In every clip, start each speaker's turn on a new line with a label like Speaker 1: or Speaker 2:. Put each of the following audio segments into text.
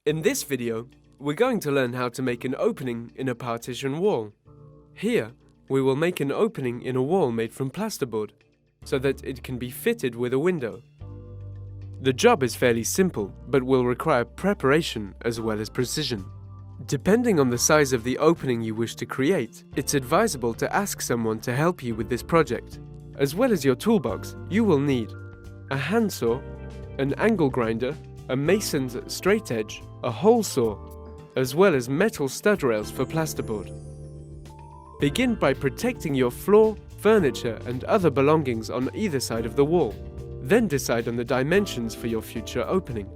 Speaker 1: In this video, we're going to learn how to make an opening in a partition wall. Here, we will make an opening in a wall made from plasterboard, so that it can be fitted with a window. The job is fairly simple, but will require preparation as well as precision. Depending on the size of the opening you wish to create, it's advisable to ask someone to help you with this project. As well as your toolbox, you will need a handsaw, an angle grinder, a mason's straight edge, a hole saw, as well as metal stud rails for plasterboard. Begin by protecting your floor, furniture and other belongings on either side of the wall. Then decide on the dimensions for your future opening.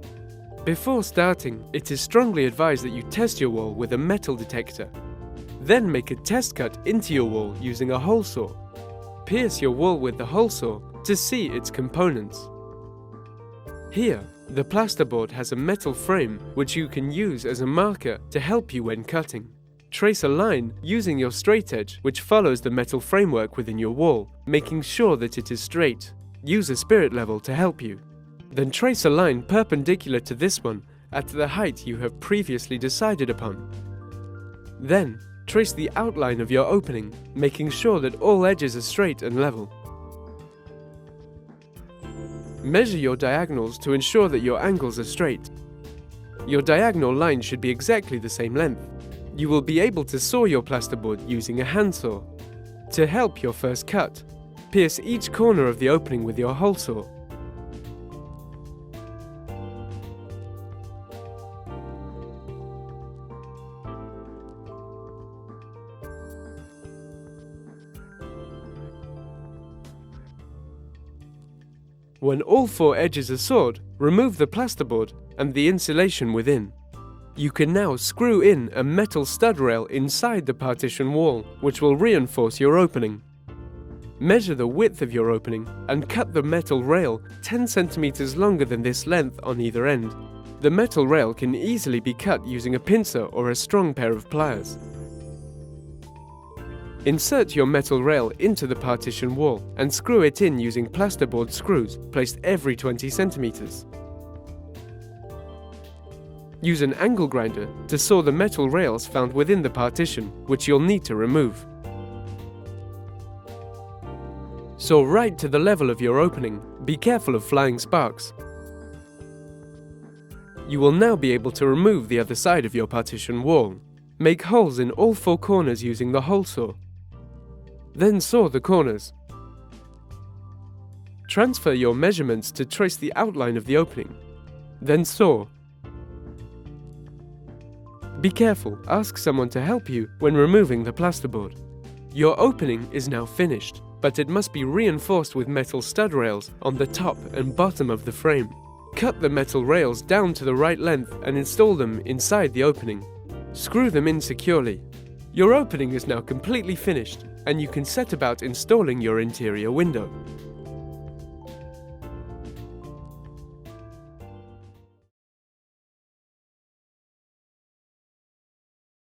Speaker 1: Before starting, it is strongly advised that you test your wall with a metal detector. Then make a test cut into your wall using a hole saw. Pierce your wall with the hole saw to see its components. Here, the plasterboard has a metal frame which you can use as a marker to help you when cutting. Trace a line using your straight edge which follows the metal framework within your wall, making sure that it is straight. Use a spirit level to help you. Then trace a line perpendicular to this one at the height you have previously decided upon. Then, trace the outline of your opening, making sure that all edges are straight and level. Measure your diagonals to ensure that your angles are straight. Your diagonal line should be exactly the same length. You will be able to saw your plasterboard using a handsaw. To help your first cut, pierce each corner of the opening with your hole saw. When all four edges are sawed, remove the plasterboard and the insulation within. You can now screw in a metal stud rail inside the partition wall, which will reinforce your opening. Measure the width of your opening and cut the metal rail 10 centimeters longer than this length on either end. The metal rail can easily be cut using a pincer or a strong pair of pliers. Insert your metal rail into the partition wall and screw it in using plasterboard screws placed every 20 centimeters. Use an angle grinder to saw the metal rails found within the partition, which you'll need to remove. Saw right to the level of your opening. Be careful of flying sparks. You will now be able to remove the other side of your partition wall. Make holes in all four corners using the hole saw. Then saw the corners. Transfer your measurements to trace the outline of the opening. Then saw. Be careful, ask someone to help you when removing the plasterboard. Your opening is now finished, but it must be reinforced with metal stud rails on the top and bottom of the frame. Cut the metal rails down to the right length and install them inside the opening. Screw them in securely. Your opening is now completely finished, and you can set about installing your interior window.